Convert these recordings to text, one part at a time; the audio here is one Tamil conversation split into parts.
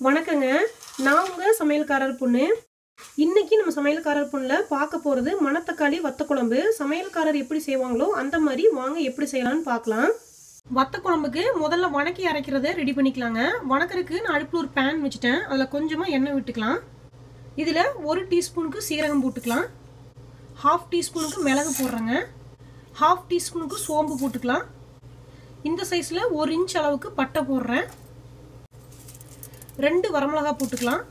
வணக்கங்க. நான் உங்க சமையல்காரர் பொண்ணு. இன்னைக்கு நம்ம சமையல்காரர் பொண்ணுல பார்க்க போறது மணத்தக்காளி வத்த குழம்பு. சமையல்காரர் எப்படி செய்வாங்களோ அந்த மாதிரி வாங்க எப்படி செய்யலாம்னு பார்க்கலாம். வத்த குழம்புக்கு முதல்ல வணக்கி அரைக்கிறத ரெடி பண்ணிக்கலாங்க. வணக்கறதுக்கு நான் அடுப்புல ஒரு பேன் வச்சுட்டேன். அதுல கொஞ்சமா எண்ணெய் விட்டுக்கலாம். இதுல 1 டீஸ்பூனுக்கு சீரகம் போட்டுக்கலாம். 1/2 டீஸ்பூனுக்கு மிளகு போடுறேங்க. 1/2 டீஸ்பூனுக்கு சோம்பு போட்டுக்கலாம். இந்த சைஸ்ல 1 இன்ச் அளவுக்கு பட்டை போடுறேன். 2 வரமிளகாய் போட்டுக்கலாம்.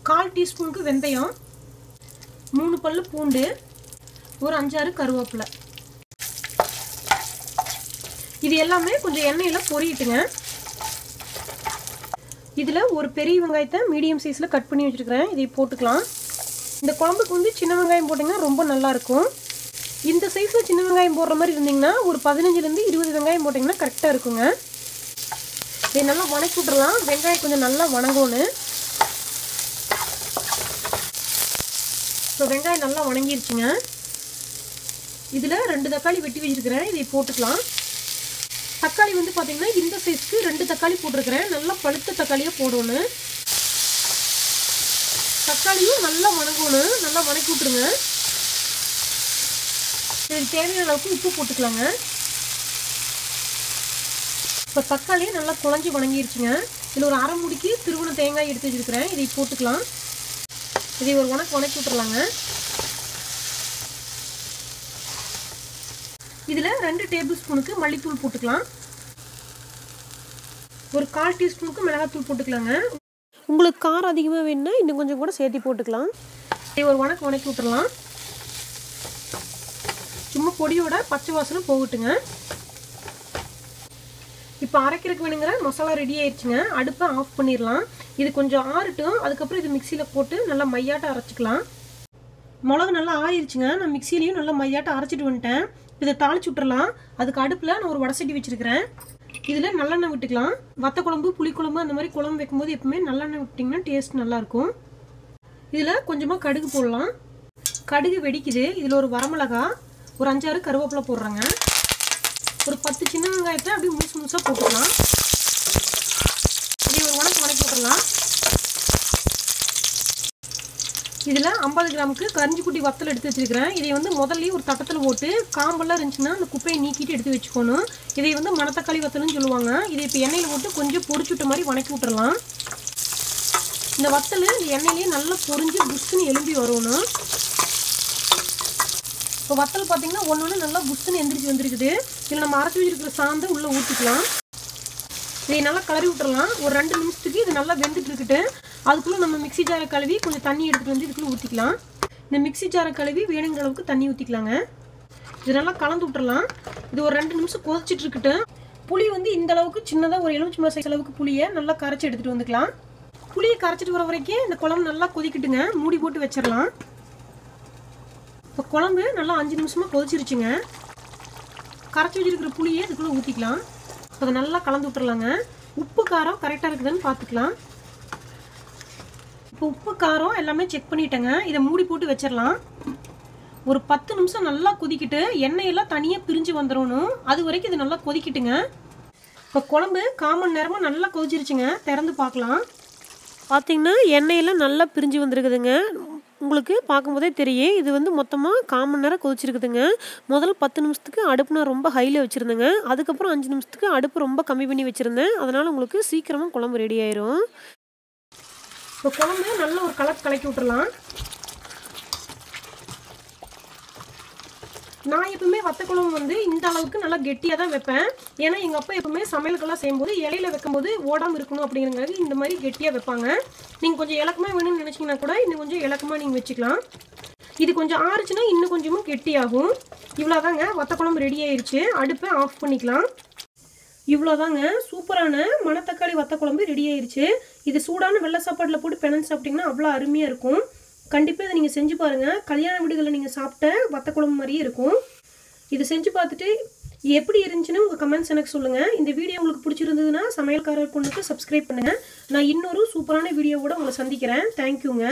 1/4 டீஸ்பூனுக்கு வெந்தயம், 3 பல்லு பூண்டு, ஒரு 5-6 கருவேப்பிலை. இது எல்லாமே கொஞ்சம் எண்ணெயில பொரியிட்டுங்க. இதுல ஒரு பெரிய வெங்காயத்தை மீடியம் சைஸ்ல கட் பண்ணி வச்சிருக்கிறேன். இதை போட்டுக்கலாம். இந்த குழம்புக்கு வந்து சின்ன வெங்காயம் போட்டிங்கன்னா ரொம்ப நல்லா இருக்கும். இந்த சைஸ்ல சின்ன வெங்காயம் போடுற மாதிரி இருந்தீங்கன்னா ஒரு 15 to 20 வெங்காயம் போட்டிங்கன்னா கரெக்டாக இருக்குங்க. இதை நல்லா வணக்கி விட்டுறலாம். வெங்காயம் கொஞ்சம் நல்லா வணங்கணும். இப்போ வெங்காயம் நல்லா வணங்கிருச்சுங்க. இதில் 2 தக்காளி வெட்டி வச்சிருக்கிறேன். இதை போட்டுக்கலாம். தக்காளி வந்து பார்த்தீங்கன்னா இந்த சைஸ்க்கு 2 தக்காளி போட்டிருக்கிறேன். நல்லா பழுத்த தக்காளியாக போடணும். தக்காளியும் நல்லா வணங்கணும். நல்லா வணக்கி விட்டுருங்க. இதுக்கு தேவையான அளவுக்கு உப்பு போட்டுக்கலாங்க. இப்போ தக்காளி நல்லா குழஞ்சி வணங்கிருச்சுங்க. இதில் ஒரு அரை மூடிக்கு திருவண்ண தேங்காய் எடுத்து வச்சுருக்கிறேன். இதை போட்டுக்கலாம். இதை ஒரு வணக்கி விட்டுறலாங்க. இதில் 2 டேபிள் ஸ்பூனுக்கு மல்லித்தூள் போட்டுக்கலாம். ஒரு 1/4 டீஸ்பூனுக்கு மிளகாத்தூள் போட்டுக்கலாங்க. உங்களுக்கு காரம் அதிகமாக வேணும்னா இன்னும் கொஞ்சம் கூட சேர்த்து போட்டுக்கலாம். இதை ஒரு வணக்கி விட்டுறலாம். சும்மா பொடியோட பச்சை வாசனை போகட்டுங்க. இப்போ அரைக்கிறதுக்கு வேணுங்கிற மசாலா ரெடி ஆயிடுச்சுங்க. அடுப்பை ஆஃப் பண்ணிடலாம். இது கொஞ்சம் ஆறட்டும். அதுக்கப்புறம் இது மிக்சியில் போட்டு நல்லா மையாட்டம் அரைச்சிக்கலாம். மிளகு நல்லா ஆறிடுச்சுங்க. நான் மிக்சிலையும் நல்லா மையாட்டம் அரைச்சிட்டு வந்துட்டேன். இதை தாளிச்சு விட்டுறலாம். அதுக்கு அடுப்பில் நான் ஒரு வடசட்டி வச்சுருக்கிறேன். இதில் நல்லெண்ணெய் விட்டுக்கலாம். வத்த குழம்பு, புளிக்குழம்பு அந்த மாதிரி குழம்பு வைக்கும்போது எப்பவுமே நல்லெண்ணெய் விட்டிங்கன்னா டேஸ்ட் நல்லாயிருக்கும். இதில் கொஞ்சமாக கடுகு போடலாம். கடுகு வெடிக்குது. இதில் ஒரு வரமிளகா, ஒரு 5-6 கருவேப்பிலை போடுறேங்க. ஒரு 10 சின்ன வெங்காயத்தை அப்படியே முழுசாக போட்டுக்கலாம். இதை ஒரு வணக்கி விட்டுறலாம். இதில் 50 கிராமுக்கு கரிஞ்சிக்குட்டி வத்தல் எடுத்து வச்சுருக்கிறேன். இதை வந்து முதல்ல ஒரு தட்டத்தில் போட்டு காம்பெல்லாம் இருந்துச்சுன்னா அந்த குப்பையை நீக்கிட்டு எடுத்து வச்சுக்கணும். இதை வந்து மணத்தக்காளி வத்தல்னு சொல்லுவாங்க. இதை இப்போ எண்ணெயில் போட்டு கொஞ்சம் பொரிச்சு விட்ட மாதிரி வணக்கி விட்டுறலாம். இந்த வத்தல் இந்த எண்ணெயிலேயே நல்லா பொரிஞ்சு புஷ்ஷுன்னு எலும்பி வரணும். இப்போ வத்தல் பார்த்தீங்கன்னா ஒன்று நல்லா புஷ்ஷுன்னு எந்திரிச்சு வந்துருக்குது. இதில் நம்ம அரைச்சி வச்சிருக்கிற சாந்தை உள்ளே ஊற்றிக்கலாம். இதை நல்லா கிளறி விட்டுறலாம். ஒரு 2 நிமிஷத்துக்கு இது நல்லா வெந்துட்டு இருக்குட்டு. அதுக்குள்ளே நம்ம மிக்சி ஜாரை கழுவி கொஞ்சம் தண்ணி எடுத்துகிட்டு வந்து இதுக்குள்ளே ஊற்றிக்கலாம். இந்த மிக்சி ஜாரை கழுவி வேணுங்கிற அளவுக்கு தண்ணி ஊற்றிக்கலாங்க. இது நல்லா கலந்து விட்டுறலாம். இது ஒரு 2 நிமிஷம் கொதிச்சிட்டு இருக்குட்டு. புளி வந்து இந்த அளவுக்கு சின்னதாக ஒரு எலுமிச்சம்பழம் சைஸ் அளவுக்கு புளியை நல்லா கரைச்சி எடுத்துகிட்டு வந்துக்கலாம். புளியை கரைச்சிட்டு வர வரைக்கும் இந்த குழம்பு நல்லா கொதிக்கிட்டுங்க. மூடி போட்டு வச்சிடலாம். இப்போ குழம்பு நல்லா 5 நிமிஷமாக கொதிச்சிருச்சுங்க. கரைச்சி வச்சிருக்கிற புளியை இதுக்குள்ளே ஊற்றிக்கலாம். அதை நல்லா கலந்து விட்டுறலாங்க. உப்பு காரம் கரெக்டாக இருக்குதுன்னு பார்த்துக்கலாம். இப்போ உப்பு காரம் எல்லாமே செக் பண்ணிட்டேங்க. இதை மூடி போட்டு வச்சிடலாம். ஒரு 10 நிமிஷம் நல்லா கொதிக்கிட்டு எண்ணெயெல்லாம் தனியாக பிரிஞ்சு வந்துடணும். அது வரைக்கும் இது நல்லா கொதிக்கிட்டுங்க. இப்போ குழம்பு 1/4 மணி நேரமாக நல்லா கொதிச்சிருச்சுங்க. திறந்து பார்க்கலாம். பார்த்தீங்கன்னா எண்ணெயெல்லாம் நல்லா பிரிஞ்சு வந்துருக்குதுங்க. உங்களுக்கு பார்க்கும்போதே தெரியும். இது வந்து மொத்தமாக 1/4 மணி நேரம் கொதிச்சிருக்குதுங்க. முதல் 10 நிமிஷத்துக்கு அடுப்பு நான் ரொம்ப ஹையில் வச்சுருந்தேங்க. அதுக்கப்புறம் 5 நிமிஷத்துக்கு அடுப்பு ரொம்ப கம்மி பண்ணி வச்சுருந்தேன். அதனால் உங்களுக்கு சீக்கிரமாக குழம்பு ரெடி ஆயிரும். இப்போ குழம்பு நல்லா ஒரு கலக்கி விட்டுறலாம். நான் எப்பவுமே வத்த குழம்பு வந்து இந்த அளவுக்கு நல்லா கெட்டியாக தான் வைப்பேன். ஏன்னா எங்கள் அப்பா எப்பவுமே சமையலுக்கெல்லாம் செய்யும்போது இலையில வைக்கும்போது ஓடாமல் இருக்கணும் அப்படிங்கிறதுக்காக இந்த மாதிரி கெட்டியாக வைப்பாங்க. நீங்கள் கொஞ்சம் இலக்கமாக வேணும்னு நினச்சிங்கன்னா கூட இன்னும் கொஞ்சம் இலக்கமாக நீங்கள் வச்சுக்கலாம். இது கொஞ்சம் ஆறுச்சுன்னா இன்னும் கொஞ்சமும் கெட்டியாகும். இவ்வளோதாங்க வத்த குழம்பு ரெடி ஆயிடுச்சு. அடுப்பை ஆஃப் பண்ணிக்கலாம். இவ்வளோதாங்க சூப்பரான மணத்தக்காளி வத்த குழம்பு ரெடி ஆயிடுச்சு. இது சூடான வெள்ளை சாப்பாட்டில் போட்டு பிணைஞ்சு சாப்பிட்டிங்கன்னா அவ்வளோ அருமையாக இருக்கும். கண்டிப்பாக இதை நீங்கள் செஞ்சு பாருங்கள். கல்யாண வீடுகளில் நீங்கள் சாப்பிட்ட வத்த குழம்பு மாதிரியே இருக்கும். இது செஞ்சு பார்த்துட்டு எப்படி இருந்துச்சுன்னு உங்கள் கமெண்ட்ஸ் எனக்கு சொல்லுங்கள். இந்த வீடியோ உங்களுக்கு பிடிச்சிருந்ததுன்னா சமையல்காரர் பொண்ணுக்கு சப்ஸ்கிரைப் பண்ணுங்கள். நான் இன்னொரு சூப்பரான வீடியோவோட உங்களை சந்திக்கிறேன். தேங்க்யூங்க.